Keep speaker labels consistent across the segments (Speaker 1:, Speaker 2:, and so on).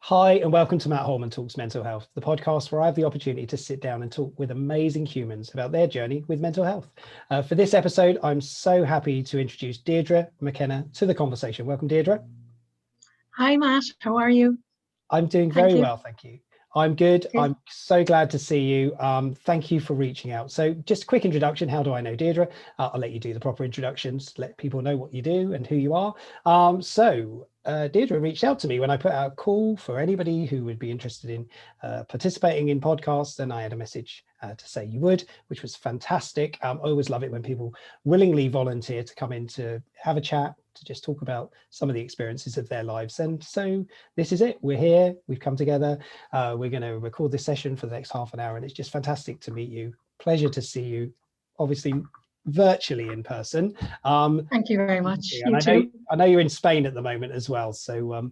Speaker 1: Hi, and welcome to Matt Holman Talks Mental Health, the podcast where I have the opportunity to sit down and talk with amazing humans about their journey with mental health. For this episode, I'm so happy to introduce Deirdre McKenna to the conversation. Welcome, Deirdre.
Speaker 2: Hi, Matt. How are you?
Speaker 1: I'm doing very well, thank you. I'm good. I'm so glad to see you. Thank you for reaching out. So just a quick introduction. How do I know Deirdre? I'll let you do the proper introductions, let people know what you do and who you are. Deirdre reached out to me when I put out a call for anybody who would be interested in participating in podcasts, and I had a message to say you would, which was fantastic. I always love it when people willingly volunteer to come in to have a chat, to just talk about some of the experiences of their lives. And so this is it. We're here. We've come together. We're going to record this session for the next half an hour, and it's just fantastic to meet you. Pleasure to see you, obviously virtually in person.
Speaker 2: Thank you very much.
Speaker 1: And I know you're in Spain at the moment as well. So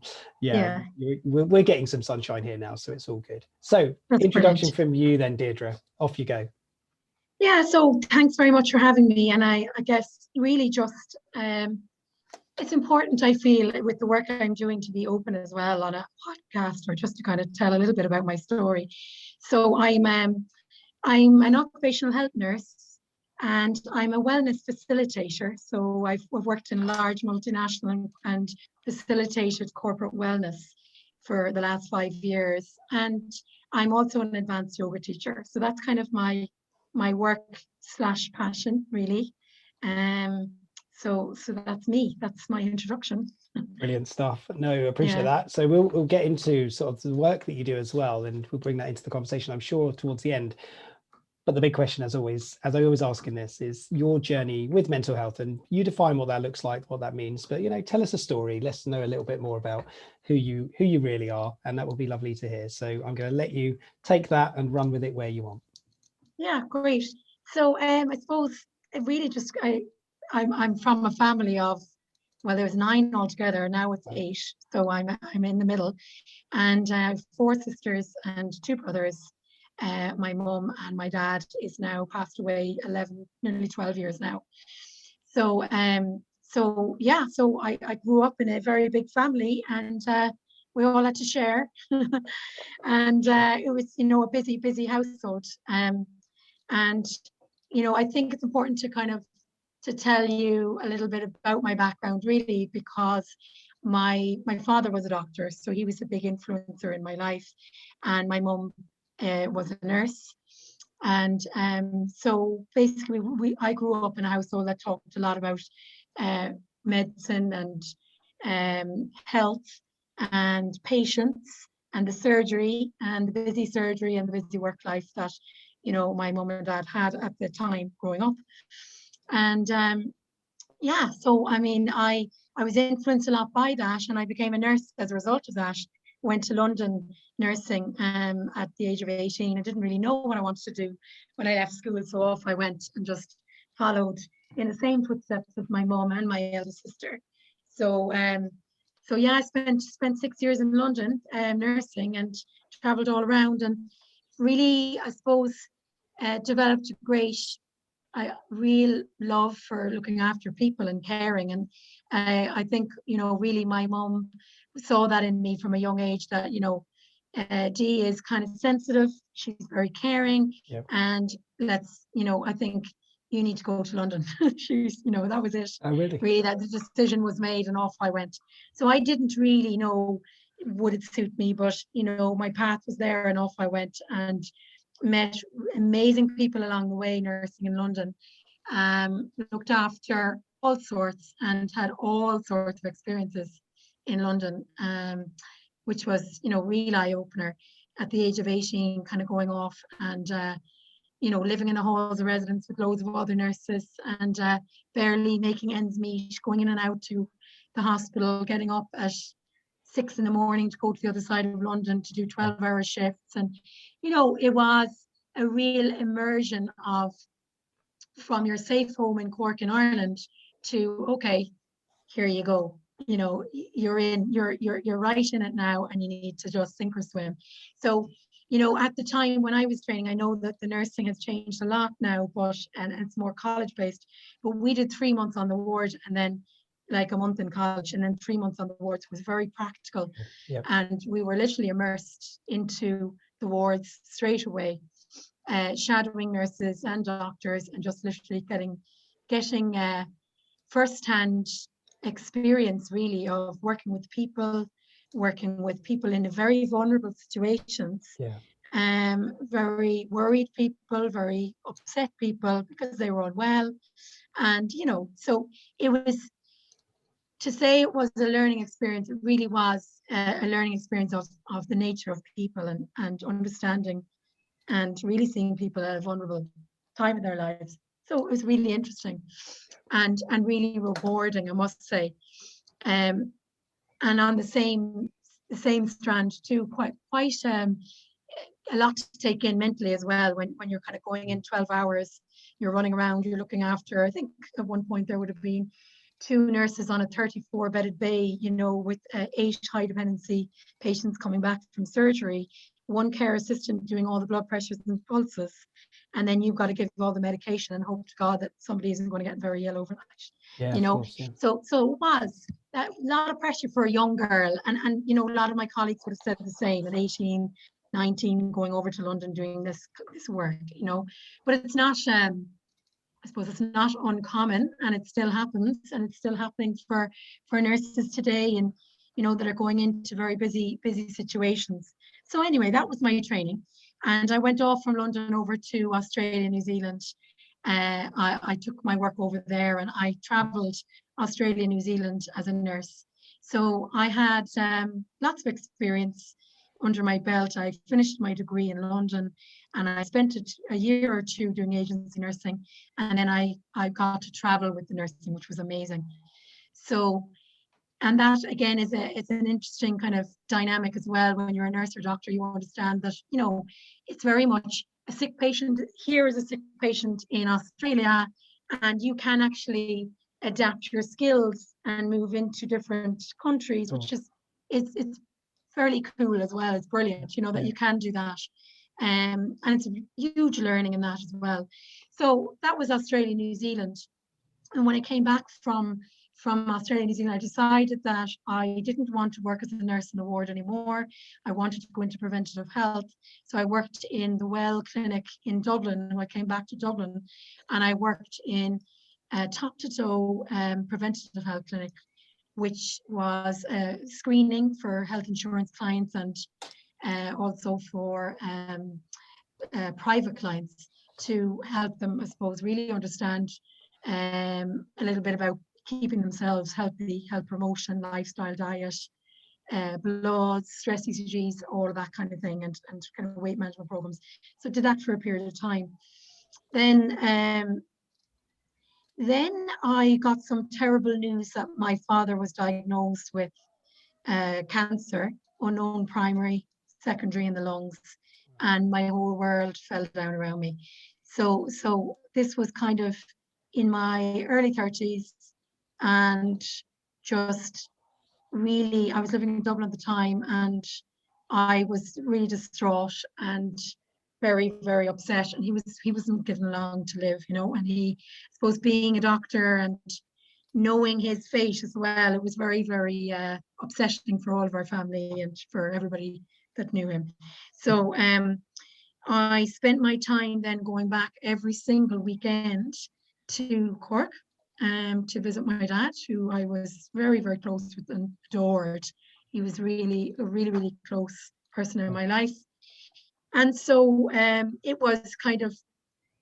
Speaker 1: we're getting some sunshine here now, so it's all good. So
Speaker 2: that's
Speaker 1: introduction
Speaker 2: brilliant
Speaker 1: from you then, Deirdre. Off you go.
Speaker 2: Yeah, so thanks very much for having me. And I guess really just it's important, I feel, with the work I'm doing, to be open as well on a podcast, or just to kind of tell a little bit about my story. So I'm an occupational health nurse, and I'm a wellness facilitator. So I've worked in large multinational and facilitated corporate wellness for the last 5 years. And I'm also an advanced yoga teacher. So that's kind of my work / passion, really. So that's me. That's my introduction.
Speaker 1: Brilliant stuff. No, appreciate that. So we'll get into sort of the work that you do as well, and we'll bring that into the conversation, I'm sure, towards the end. But the big question, as I always ask in this, is your journey with mental health, and you define what that looks like, what that means. But tell us a story. Let's know a little bit more about who you really are, and that will be lovely to hear. So I'm going to let you take that and run with it where you want.
Speaker 2: Yeah, great. So I suppose it really just I'm from a family of, well, there was 9 altogether. Now it's 8, so I'm in the middle, and I have 4 sisters and 2 brothers. My mum and my dad is now passed away 11, nearly 12 years now. So I grew up in a very big family, and we all had to share, and it was a busy household. And I think it's important to tell you a little bit about my background, really, because my father was a doctor, so he was a big influencer in my life, and my mum was a nurse. And so basically I grew up in a household that talked a lot about medicine and health and patients and the surgery and the busy surgery and the busy work life that my mum and dad had at the time growing up. And so I mean I was influenced a lot by that, and I became a nurse as a result of that. Went to London nursing at the age of 18. I didn't really know what I wanted to do when I left school, so off I went and just followed in the same footsteps of my mom and my eldest sister. So I spent 6 years in London nursing, and traveled all around, and really, I suppose, developed a real love for looking after people and caring. And I think really my mom saw that in me from a young age, that Dee is kind of sensitive, she's very caring.
Speaker 1: Yep.
Speaker 2: And I think you need to go to London. She's that was it.
Speaker 1: Oh, really?
Speaker 2: That the decision was made, and off I went. So I didn't really know would it suit me, but my path was there, and off I went, and met amazing people along the way nursing in London. Looked after all sorts and had all sorts of experiences in London, which was real eye-opener at the age of 18, kind of going off and living in the halls of residence with loads of other nurses, and barely making ends meet, going in and out to the hospital, getting up at 6 in the morning to go to the other side of London to do 12-hour shifts. And it was a real immersion from your safe home in Cork in Ireland to, okay, here you go, you're right in it now, and you need to just sink or swim. So at the time when I was training, I know that the nursing has changed a lot now, and it's more college based, but we did 3 months on the ward, and then like a month in college and then 3 months on the wards. It was very practical.
Speaker 1: Yeah.
Speaker 2: And we were literally immersed into the wards straight away, shadowing nurses and doctors, and just literally getting first-hand experience really of working with people in a very vulnerable situations.
Speaker 1: Yeah.
Speaker 2: Very worried people, very upset people because they were unwell. And, you know, so it was, to say it was a learning experience, it really was a learning experience of the nature of people, and understanding and really seeing people at a vulnerable time in their lives. So it was really interesting and really rewarding, I must say. And on the same strand too, quite a lot to take in mentally as well, when you're kind of going in 12 hours, you're running around, you're looking after, I think at one point there would have been 2 nurses on a 34-bedded bay, you know, with 8 high dependency patients coming back from surgery, 1 care assistant doing all the blood pressures and pulses, and then you've got to give all the medication and hope to God that somebody isn't going to get very ill overnight.
Speaker 1: Yeah,
Speaker 2: you know,
Speaker 1: of course, yeah.
Speaker 2: So it was a lot of pressure for a young girl, and you know, a lot of my colleagues would have said the same at 18, 19, going over to London doing this work, you know. But it's not, I suppose it's not uncommon, and it still happens, and it's still happening for nurses today, and you know, that are going into very busy situations. So anyway, that was my training, and I went off from London over to Australia, New Zealand. I took my work over there, and I traveled Australia, New Zealand as a nurse. So I had lots of experience under my belt. I finished my degree in London, and I spent a year or 2 doing agency nursing, and then I got to travel with the nursing, which was amazing. So, and that again is it's an interesting kind of dynamic as well. When you're a nurse or doctor, you understand that, you know, it's very much a sick patient here is a sick patient in Australia, and you can actually adapt your skills and move into different countries, which is it's fairly cool as well. It's brilliant, you know, that you can do that. And it's a huge learning in that as well. So that was Australia, New Zealand. And when I came back from Australia, New Zealand, I decided that I didn't want to work as a nurse in a ward anymore. I wanted to go into preventative health. So I worked in the Well Clinic in Dublin. When I came back to Dublin, and I worked in a top-to-toe preventative health clinic, which was screening for health insurance clients, and also for private clients, to help them, I suppose, really understand a little bit about keeping themselves healthy, health promotion, lifestyle, diet, blood, stress ECGs, all of that kind of thing, and kind of weight management programs. So I did that for a period of time. Then I got some terrible news that my father was diagnosed with cancer, unknown primary, secondary in the lungs, and my whole world fell down around me. So this was kind of in my early 30s, and just really, I was living in Dublin at the time, and I was really distraught and very, very upset. And he wasn't given long to live, you know. And he, I suppose, being a doctor and knowing his fate as well, it was very, very upsetting for all of our family and for everybody that knew him. So I spent my time then going back every single weekend to Cork to visit my dad, who I was very, very close with and adored. He was really a really, really close person in my life. And so it was kind of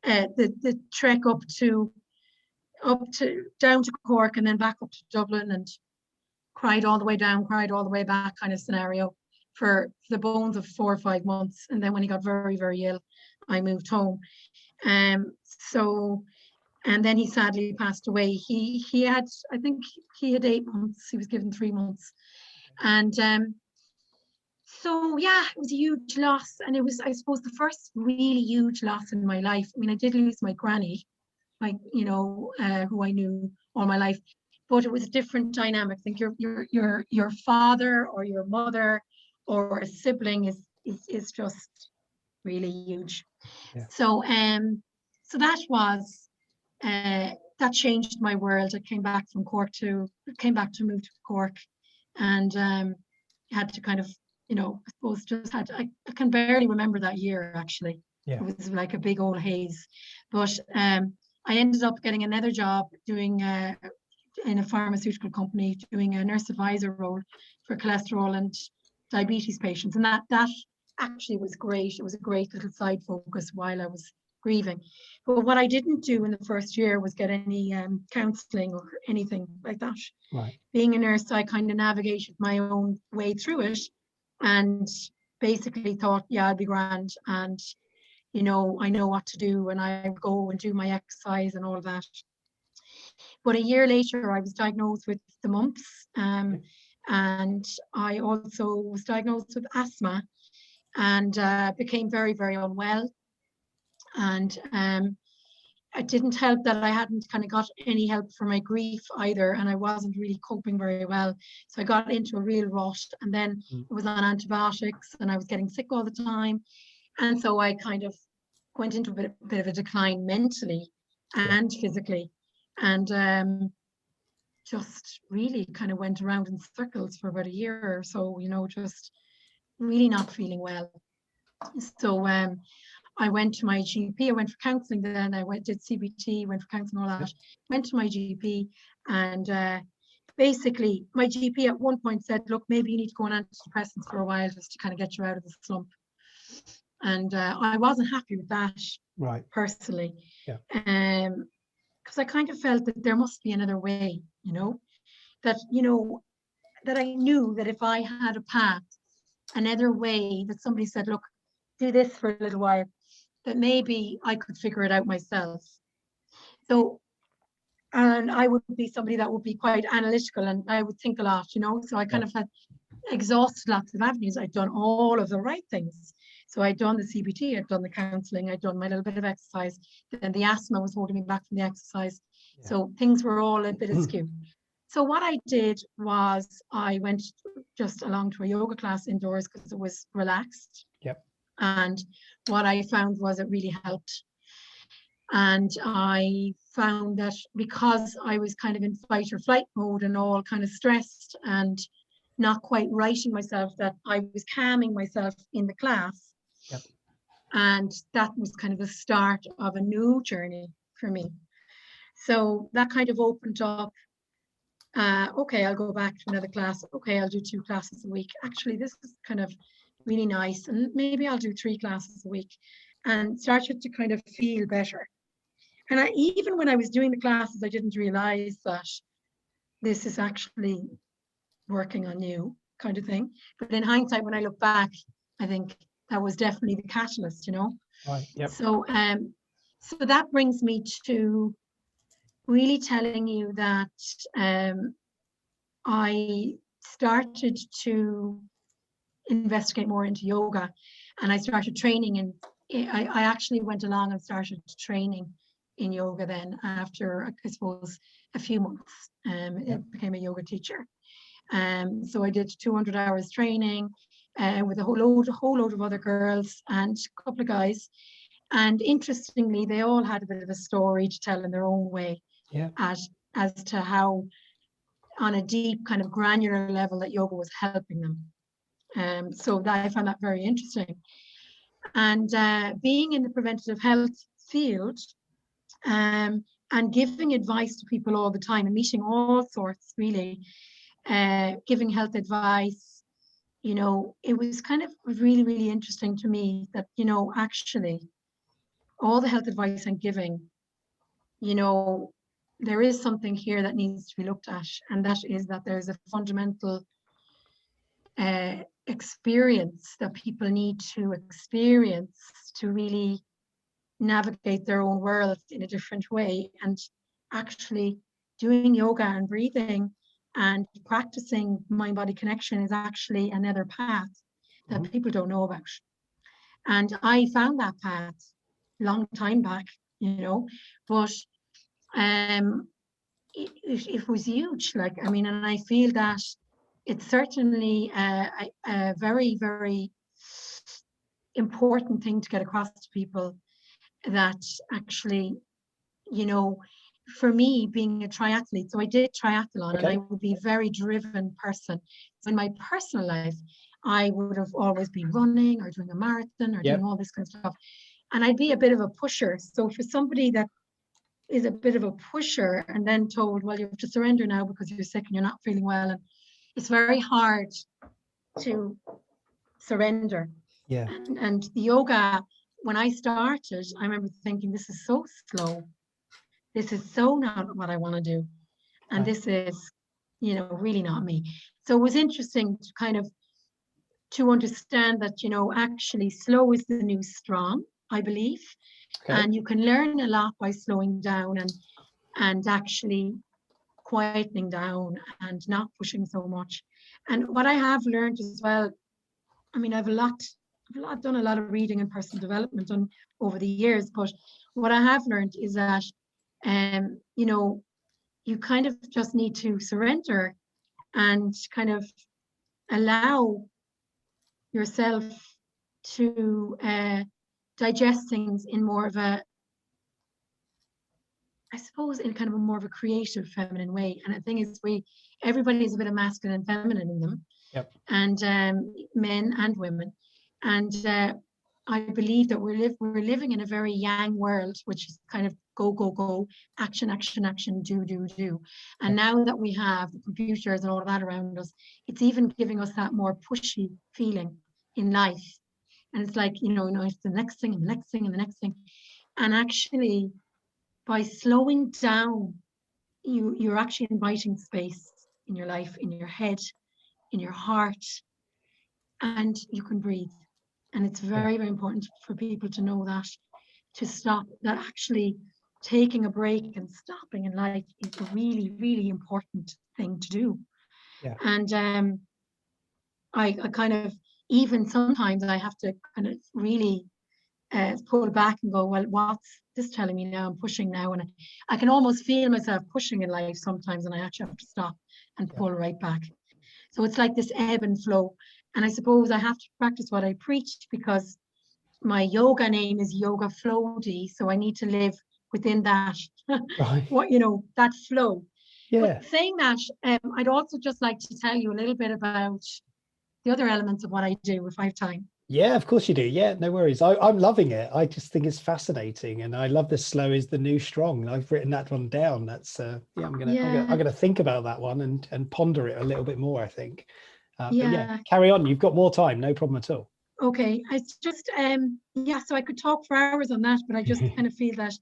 Speaker 2: the trek down to Cork and then back up to Dublin, and cried all the way down, cried all the way back kind of scenario for the bones of 4 or 5 months. And then when he got very, very ill, I moved home. And then he sadly passed away. He had, I think he had 8 months. He was given 3 months. And so yeah, it was a huge loss. And it was, I suppose, the first really huge loss in my life. I mean, I did lose my granny, like, you know, who I knew all my life, but it was a different dynamic. I think your father or your mother or a sibling is just really huge. Yeah. So that was that changed my world. I came back to move to Cork, and had to kind of, you know, I suppose I can barely remember that year actually.
Speaker 1: Yeah.
Speaker 2: It was like a big old haze. But I ended up getting another job doing in a pharmaceutical company, doing a nurse advisor role for cholesterol and diabetes patients. And that actually was great. It was a great little side focus while I was grieving. But what I didn't do in the first year was get any counselling or anything like that.
Speaker 1: Right.
Speaker 2: Being a nurse, I kind of navigated my own way through it, and basically thought, yeah, I'll be grand, and you know, I know what to do, and I go and do my exercise and all of that. But a year later, I was diagnosed with the mumps, and I also was diagnosed with asthma, and became very, very unwell. And it didn't help that I hadn't kind of got any help for my grief either, and I wasn't really coping very well. So I got into a real rut, and then I was on antibiotics, and I was getting sick all the time. And so I kind of went into a bit of a decline mentally and physically, and just really kind of went around in circles for about a year or so, you know, just really not feeling well. So I went to my GP. I went for counselling then. I did CBT, went for counselling, all that. Went to my GP, and basically my GP at one point said, look, maybe you need to go on antidepressants for a while just to kind of get you out of the slump. And I wasn't happy with that,
Speaker 1: right,
Speaker 2: personally.
Speaker 1: Yeah.
Speaker 2: Because I kind of felt that there must be another way, you know, that I knew that if I had a path, another way, that somebody said, look, do this for a little while, that maybe I could figure it out myself. So, and I would be somebody that would be quite analytical, and I would think a lot, you know, so I kind of had exhausted lots of avenues. I'd done all of the right things. So I'd done the CBT, I'd done the counselling, I'd done my little bit of exercise, then the asthma was holding me back from the exercise. So things were all a bit askew. So what I did was I went just along to a yoga class indoors because it was relaxed. And what I found was it really helped. And I found that because I was kind of in fight or flight mode and all kind of stressed and not quite righting myself, that I was calming myself in the class. And that was kind of the start of a new journey for me. So that kind of opened up, okay, I'll go back to another class. Okay, I'll do 2 classes a week. Actually, this is kind of really nice. And maybe I'll do 3 classes a week, and started to kind of feel better. And even when I was doing the classes, I didn't realize that this is actually working on you, kind of thing. But in hindsight, when I look back, I think that was definitely the catalyst, you know.
Speaker 1: Right. Yep.
Speaker 2: So so that brings me to really telling you that I started to investigate more into yoga, and I started training, and I actually went along and started training in yoga then after, I suppose, a few months. It became a yoga teacher. So I did 200 hours training with a whole load of other girls and a couple of guys. And interestingly, they all had a bit of a story to tell in their own way, as to how, on a deep kind of granular level, that yoga was helping them. So that I found that very interesting. And being in the preventative health field, and giving advice to people all the time and meeting all sorts, really, giving health advice, you know, it was kind of really, really interesting to me that, you know, actually all the health advice I'm giving, you know, there is something here that needs to be looked at, and that is that there's a fundamental experience that people need to experience to really navigate their own world in a different way. And actually doing yoga and breathing and practicing mind-body connection is actually another path that people don't know about. And I found that path long time back, you know, but it was huge. Like, I mean, and I feel that it's certainly a very, very important thing to get across to people, that actually you know, for me being a triathlete, so I did triathlon, and I
Speaker 1: Okay.
Speaker 2: would be a very driven person. So in my personal life, I would have always been running or doing a marathon or
Speaker 1: Yep.
Speaker 2: doing all this kind of stuff. And I'd be a bit of a pusher. So for somebody that is a bit of a pusher and then told, well, you have to surrender now because you're sick and you're not feeling well, and it's very hard to surrender.
Speaker 1: Yeah.
Speaker 2: And the yoga, when I started, I remember thinking, this is so slow. This is so not what I want to do. And
Speaker 1: Right.
Speaker 2: this is, you know, really not me. So it was interesting to kind of to understand that, you know, actually slow is the new strong, I believe.
Speaker 1: Okay.
Speaker 2: And you can learn a lot by slowing down and actually quietening down and not pushing so much. And what I have learned as well, I mean, I've done a lot of reading and personal development over the years, but what I have learned is that, you know, you kind of just need to surrender and kind of allow yourself to digest things in more of a, I suppose, in kind of a more of a creative feminine way. And the thing is, everybody's a bit of masculine and feminine in them,
Speaker 1: Yep.
Speaker 2: and men and women. And I believe that we're living in a very yang world, which is kind of go, go, go, action, action, action, do, do, do. And
Speaker 1: Yep.
Speaker 2: now that we have the computers and all of that around us, it's even giving us that more pushy feeling in life. And it's like, you know, it's the next thing and the next thing and the next thing. And actually, by slowing down, you're actually inviting space in your life, in your head, in your heart, and you can breathe. And it's very, very important for people to know that, to stop, that actually taking a break and stopping in life is a really, really important thing to do.
Speaker 1: Yeah.
Speaker 2: And I kind of, even sometimes I have to kind of really pull back and go, well, what's this telling me now? I'm pushing now. And I can almost feel myself pushing in life sometimes, and I actually have to stop and pull right back. So it's like this ebb and flow. And I suppose I have to practice what I preach, because my yoga name is Yoga Floaty. So I need to live within that,
Speaker 1: Right.
Speaker 2: what, you know, that flow.
Speaker 1: Yeah.
Speaker 2: But saying that, I'd also just like to tell you a little bit about the other elements of what I do if I have time.
Speaker 1: Yeah, of course you do. Yeah, no worries. I'm loving it. I just think it's fascinating, and I love the slow is the new strong. I've written that one down. That's yeah. I'm gonna think about that one and ponder it a little bit more, I think. But yeah, carry on. You've got more time. No problem at all.
Speaker 2: Okay, it's just yeah. So I could talk for hours on that, but I just kind of feel that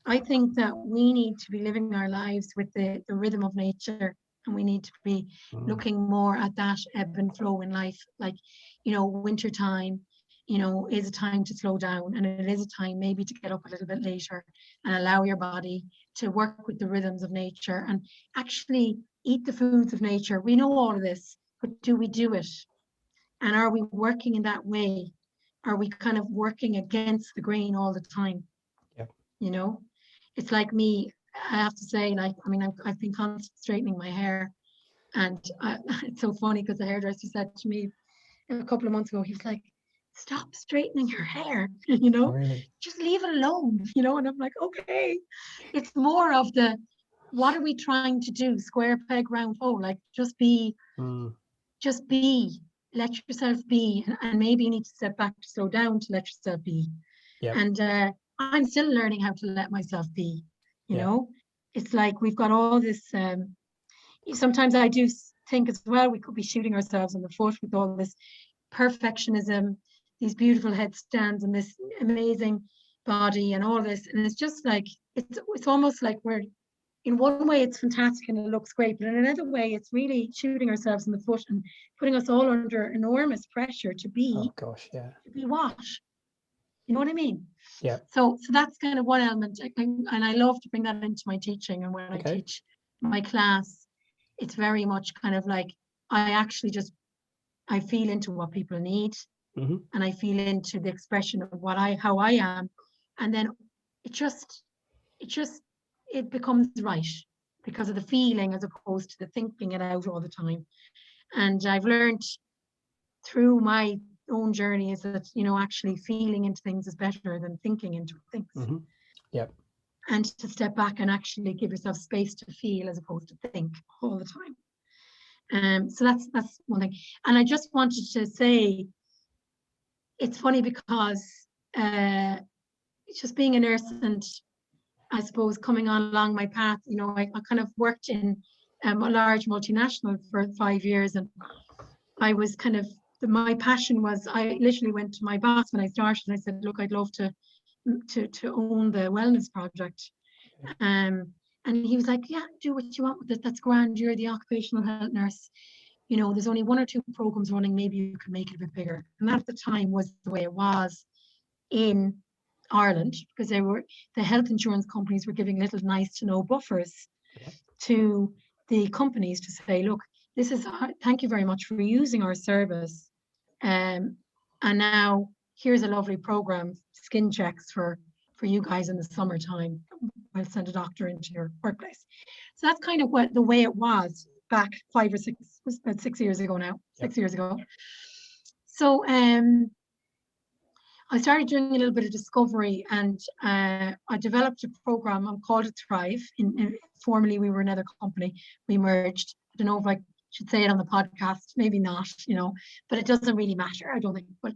Speaker 2: I think that we need to be living our lives with the rhythm of nature, and we need to be looking more at that ebb and flow in life. Like, you know, winter time, you know, is a time to slow down, and it is a time maybe to get up a little bit later and allow your body to work with the rhythms of nature and actually eat the foods of nature. We know all of this, but do we do it? And are we working in that way? Are we kind of working against the grain all the time?
Speaker 1: Yeah.
Speaker 2: You know, it's like me, I have to say, like, I mean, I've been constantly straightening my hair. And it's so funny because the hairdresser said to me a couple of months ago, he was like, stop straightening your hair, you know,
Speaker 1: Really?
Speaker 2: just leave it alone, you know. And I'm like, okay, it's more of the, what are we trying to do? Square peg, round hole, like just be, let yourself be. And maybe you need to step back to slow down to let yourself be.
Speaker 1: Yeah.
Speaker 2: And I'm still learning how to let myself be, you
Speaker 1: Yeah.
Speaker 2: know. It's like we've got all this, sometimes I do think as well, we could be shooting ourselves in the foot with all this perfectionism, these beautiful headstands and this amazing body and all this. And it's just like, it's almost like we're, in one way it's fantastic and it looks great, but in another way it's really shooting ourselves in the foot and putting us all under enormous pressure to be,
Speaker 1: Oh gosh, yeah.
Speaker 2: to be what? You know what I mean?
Speaker 1: Yeah.
Speaker 2: So that's kind of one element. And I love to bring that into my teaching. And when I teach my class, it's very much kind of like, I feel into what people need, and I feel into the expression of how I am. And then it becomes right because of the feeling as opposed to the thinking it out all the time. And I've learned through my own journey is that, you know, actually feeling into things is better than thinking into things.
Speaker 1: Yeah.
Speaker 2: and to step back and actually give yourself space to feel as opposed to think all the time. So that's one thing. And I just wanted to say, it's funny because just being a nurse and I suppose coming on along my path, you know, I kind of worked in a large multinational for 5 years, and I was kind of, my passion was, I literally went to my boss when I started and I said, look, I'd love to own the wellness project. And he was like, yeah, do what you want with it. That's grand. You're the occupational health nurse. You know, there's only 1 or 2 programs running. Maybe you can make it a bit bigger. And that at the time was the way it was in Ireland, because the health insurance companies were giving little nice to know buffers to the companies to say, look, this is, thank you very much for using our service. And now here's a lovely program, skin checks for you guys in the summertime. I'll send a doctor into your workplace. So that's kind of what the way it was back 5 or 6, it was about 6 years ago now, 6 years ago. So I started doing a little bit of discovery, and I developed a program. I called it Thrive. Formerly, we were another company. We merged. I don't know if I should say it on the podcast, maybe not, you know, but it doesn't really matter, I don't think. But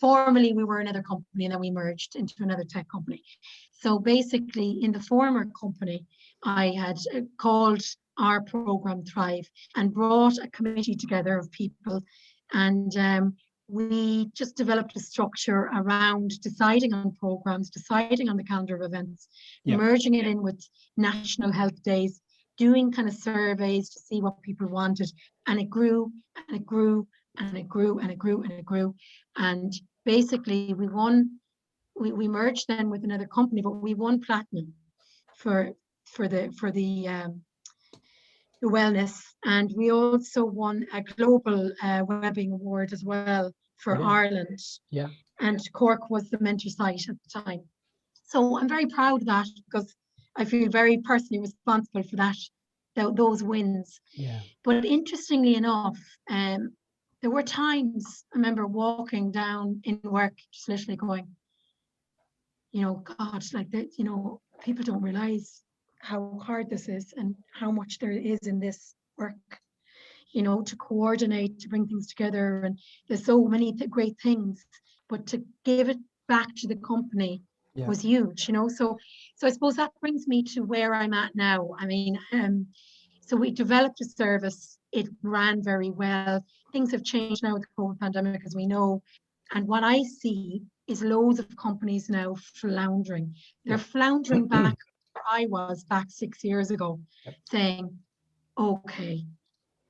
Speaker 2: formerly, we were another company, and then we merged into another tech company. So basically, in the former company, I had called our program Thrive and brought a committee together of people, and we just developed a structure around deciding on programs, deciding on the calendar of events, merging it in with National Health Days, doing kind of surveys to see what people wanted. And it grew and it grew and it grew and it grew and it grew. And basically we merged then with another company, but we won platinum for the wellness, and we also won a global webbing award as well for Ireland. And Cork was the mentor site at the time. So I'm very proud of that, because I feel very personally responsible for those wins. But interestingly enough, there were times I remember walking down in work, just literally going, you know, God, like that, you know, people don't realize how hard this is and how much there is in this work, you know, to coordinate, to bring things together. And there's so many great things, but to give it back to the company was huge, you know. So I suppose that brings me to where I'm at now. I mean, so we developed a service. It ran very well. Things have changed now with the COVID pandemic, as we know. And what I see is loads of companies now floundering. They're floundering back where I was back 6 years ago, saying, okay,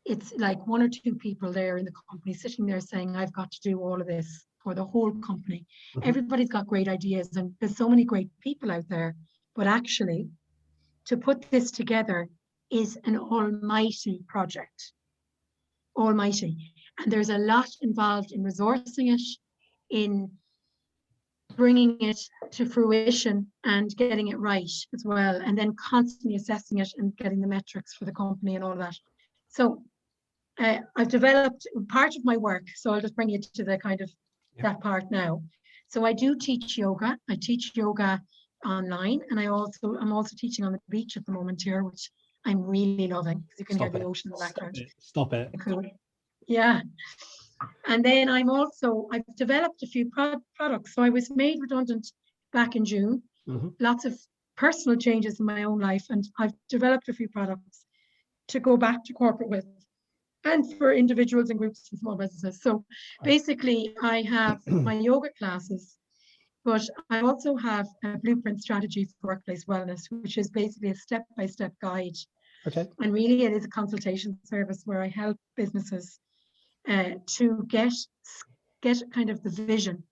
Speaker 2: it's like 1 or 2 people there in the company sitting there saying, I've got to do all of this for the whole company. Everybody's got great ideas, and there's so many great people out there. But actually, to put this together is an almighty project. Almighty. And there's a lot involved in resourcing it, in bringing it to fruition and getting it right as well, and then constantly assessing it and getting the metrics for the company and all of that. So I've developed part of my work, so I'll just bring you to the kind of that part now. So I do teach yoga. I teach yoga online, and I'm also teaching on the beach at the moment here, which I'm really loving, because you can hear the ocean in the background.
Speaker 1: Stop it.
Speaker 2: Cool. Yeah. And then I've developed a few products. So I was made redundant back in June. Lots of personal changes in my own life, and I've developed a few products to go back to corporate with, and for individuals and groups and small businesses. So basically I have my yoga classes, but I also have a blueprint strategy for workplace wellness, which is basically a step-by-step guide. And really it is a consultation service where I help businesses to get kind of the vision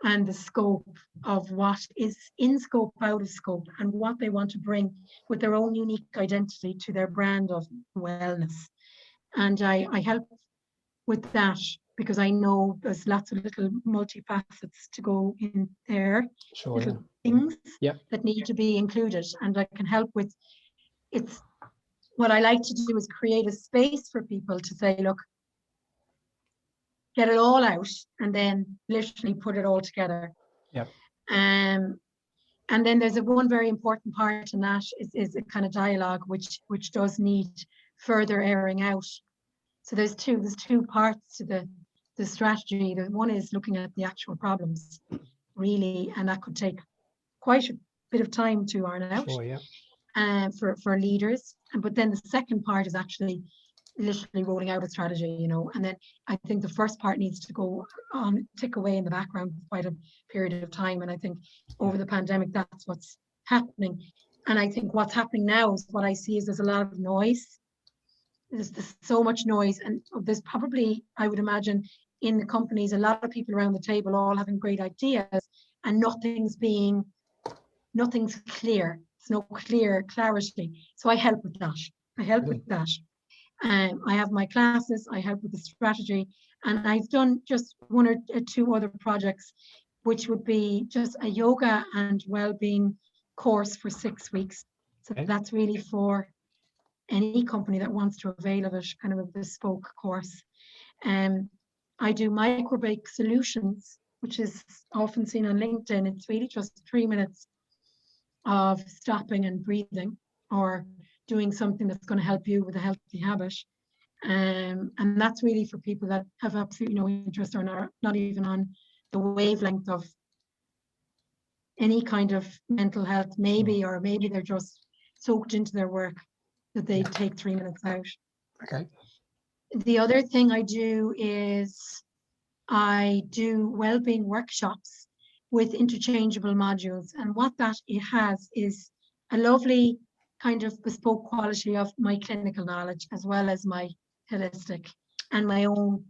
Speaker 2: and the scope of what is in scope, out of scope, and what they want to bring with their own unique identity to their brand of wellness. And I help with that, because I know there's lots of little multifacets to go in there, things that need to be included, and I can help with. It's what I like to do is create a space for people to say, look, get it all out, and then literally put it all together. And then there's one very important part, and that is a kind of dialogue which does need further airing out. So there's two parts to the strategy. The one is looking at the actual problems, really, and that could take quite a bit of time to iron out.
Speaker 1: Sure, yeah.
Speaker 2: For leaders. But then the second part is actually literally rolling out a strategy, you know. And then I think the first part needs to go on, tick away in the background for quite a period of time. And I think over the pandemic, that's what's happening. And I think what's happening now is what I see is there's a lot of noise. There's so much noise, and there's probably, I would imagine, in the companies, a lot of people around the table all having great ideas, and nothing's clear. There's no clarity. So I help with that. I have my classes, I help with the strategy, and I've done just one or two other projects, which would be just a yoga and well-being course for 6 weeks. So that's really for any company that wants to avail of it, kind of a bespoke course. I do microbreak solutions, which is often seen on LinkedIn. It's really just 3 minutes of stopping and breathing, or doing something that's going to help you with a healthy habit. And that's really for people that have absolutely no interest, or not even on the wavelength of any kind of mental health, maybe, or maybe they're just soaked into their work that they take 3 minutes out.
Speaker 1: Okay.
Speaker 2: The other thing I do is I do well-being workshops with interchangeable modules. And what that it has is a lovely kind of bespoke quality of my clinical knowledge, as well as my holistic and my own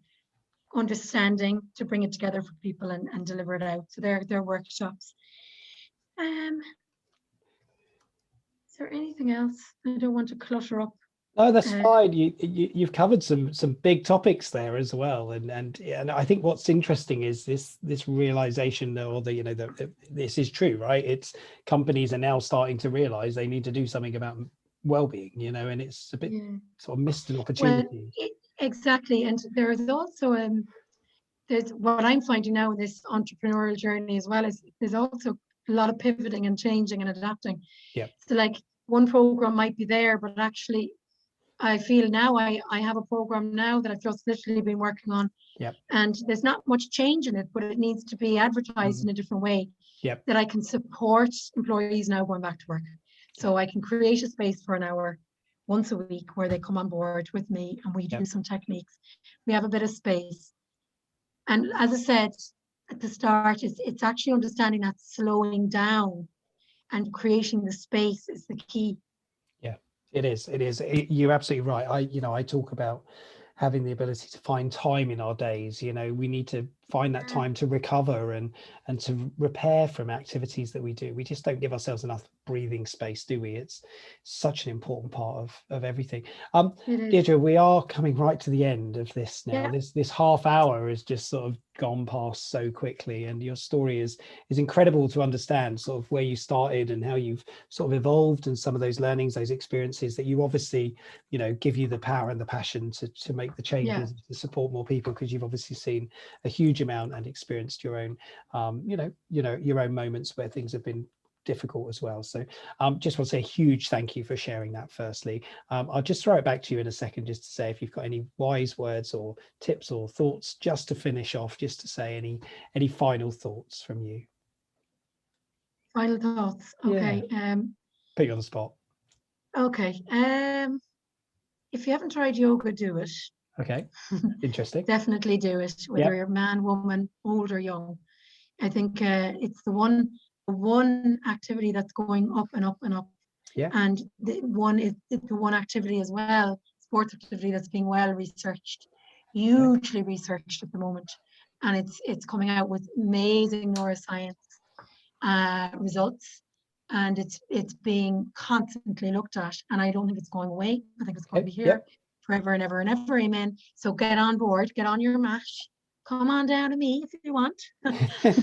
Speaker 2: understanding, to bring it together for people and deliver it out. So they're workshops. Is there anything else? I don't want to clutter up.
Speaker 1: No, that's fine. You've covered some big topics there as well, and I think what's interesting is this realization, or this is true, right? It's companies are now starting to realize they need to do something about well-being, you know, and it's a bit sort of missed an opportunity.
Speaker 2: Well, exactly, and there is also there's what I'm finding now in this entrepreneurial journey as well, is there's also a lot of pivoting and changing and adapting.
Speaker 1: Yeah.
Speaker 2: So like one program might be there, but actually I feel now I have a program now that I've just literally been working on.
Speaker 1: Yep.
Speaker 2: And there's not much change in it, but it needs to be advertised in a different way.
Speaker 1: Yep.
Speaker 2: That I can support employees now going back to work. So I can create a space for an hour once a week where they come on board with me and we do some techniques. We have a bit of space. And as I said at the start, it's actually understanding that slowing down and creating the space is the key.
Speaker 1: Yeah, it is. You're absolutely right. I talk about having the ability to find time in our days. You know, we need to find that time to recover and to repair from activities that we do. We just don't give ourselves enough breathing space, do we? It's such an important part of everything. Deirdre, we are coming right to the end of this now. This half hour has just sort of gone past so quickly, and your story is incredible to understand, sort of where you started and how you've sort of evolved, and some of those learnings, those experiences that you obviously, you know, give you the power and the passion to make the changes, to support more people, because you've obviously seen a huge amount and experienced your own your own moments where things have been difficult as well. So just want to say a huge thank you for sharing that firstly. I'll just throw it back to you in a second, just to say if you've got any wise words or tips or thoughts, just to finish off, just to say any final thoughts from you.
Speaker 2: Final thoughts. Okay.
Speaker 1: Put you on the spot.
Speaker 2: Okay. If you haven't tried yoga, do it.
Speaker 1: Okay. Interesting.
Speaker 2: Definitely do it, whether you're man, woman, old or young. I think it's the one activity that's going up and up and up.
Speaker 1: Yeah.
Speaker 2: And the one activity as well, sports activity, that's being well researched, hugely researched at the moment. And it's coming out with amazing neuroscience results. And it's being constantly looked at. And I don't think it's going away. I think it's going to be here forever and ever and ever. Amen. So get on board, get on your mat. Come on down to me if you want.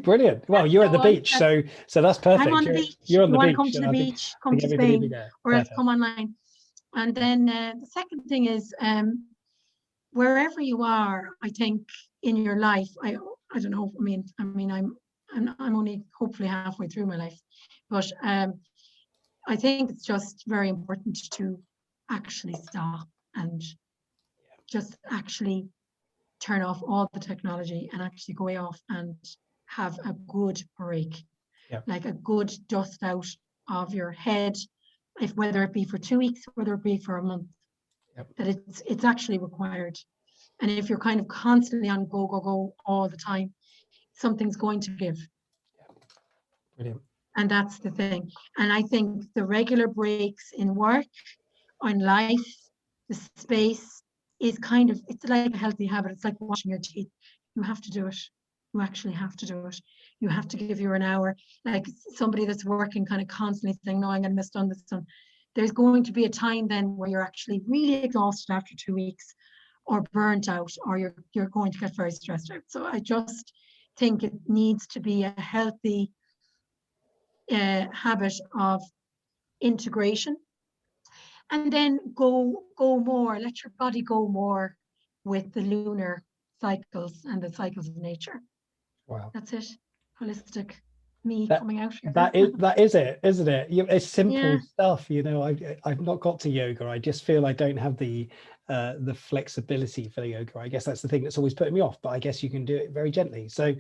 Speaker 1: Brilliant. Well, you're at the beach, so that's perfect.
Speaker 2: I'm on the beach.
Speaker 1: You're on the beach.
Speaker 2: Want to come to the beach, come to Spain, or else come online. And then the second thing is, wherever you are, I think in your life, I don't know. I mean, I'm only hopefully halfway through my life, but I think it's just very important to actually stop and just actually turn off all the technology and actually go off and have a good break, like a good dust out of your head, if whether it be for 2 weeks, whether it be for a month, that it's actually required. And if you're kind of constantly on go all the time, something's going to give.
Speaker 1: Brilliant.
Speaker 2: And that's the thing. And I think the regular breaks in work, on life, the space is kind of, it's like a healthy habit. It's like washing your teeth. You have to do it. You actually have to do it. You have to give your an hour. Like somebody that's working kind of constantly saying, no, I'm going to miss done this done. There's going to be a time then where you're actually really exhausted after 2 weeks, or burnt out, or you're going to get very stressed out. So I just think it needs to be a healthy habit of integration, and then go more, let your body go more with the lunar cycles and the cycles of nature.
Speaker 1: Wow.
Speaker 2: That's it. Holistic me coming out here.
Speaker 1: That is it, isn't it? It's simple stuff. You know, I've not got to yoga. I just feel I don't have the flexibility for the yoga. I guess that's the thing that's always putting me off, but I guess you can do it very gently. So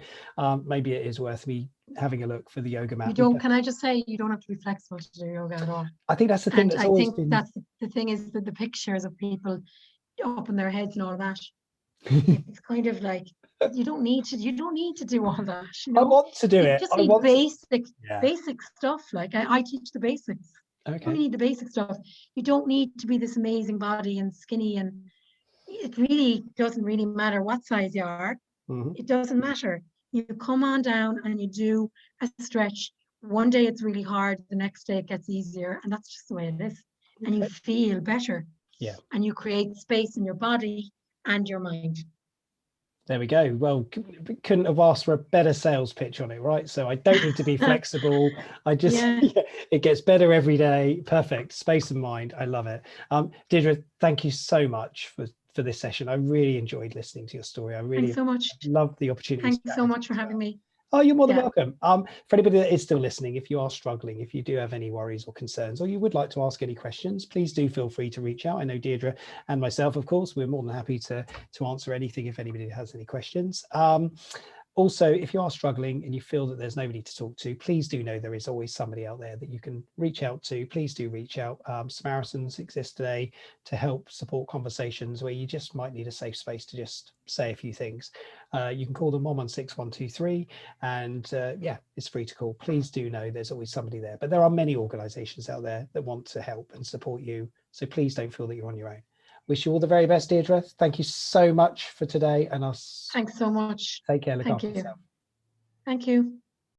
Speaker 1: maybe it is worth me having a look for the yoga mat.
Speaker 2: Can I just say, you don't have to be flexible to do yoga at all.
Speaker 1: I think that's the thing that's always been.
Speaker 2: That's the thing, is that the pictures of people up in their heads and all that, it's kind of like, you don't need to do all that, you know?
Speaker 1: I want to do it.
Speaker 2: Just need basic stuff. Like I teach the basics. You only need the basic stuff. You don't need to be this amazing body and skinny, and it really doesn't really matter what size you are. It doesn't matter. You come on down and you do a stretch. One day it's really hard, the next day it gets easier, and that's just the way it is. And you feel better. Yeah. And you create space in your body and your mind.
Speaker 1: There we go. Well, couldn't have asked for a better sales pitch on it, right? So I don't need to be flexible. I just, it gets better every day. Perfect. Space and mind. I love it. Deirdre, thank you so much for this session. I really enjoyed listening to your story. I really loved the opportunity.
Speaker 2: Thanks so much for having me.
Speaker 1: Oh, you're more than welcome. For anybody that is still listening, if you are struggling, if you do have any worries or concerns, or you would like to ask any questions, please do feel free to reach out. I know Deirdre and myself, of course, we're more than happy to answer anything if anybody has any questions. Also, if you are struggling and you feel that there's nobody to talk to, please do know there is always somebody out there that you can reach out to. Please do reach out. Samaritans exist today to help support conversations where you just might need a safe space to just say a few things. You can call them 116123, and it's free to call. Please do know there's always somebody there. But there are many organisations out there that want to help and support you. So please don't feel that you're on your own. Wish you all the very best, Deirdre. Thank you so much for today. And thanks
Speaker 2: so much.
Speaker 1: Take care. Look after yourself.
Speaker 2: Thank you.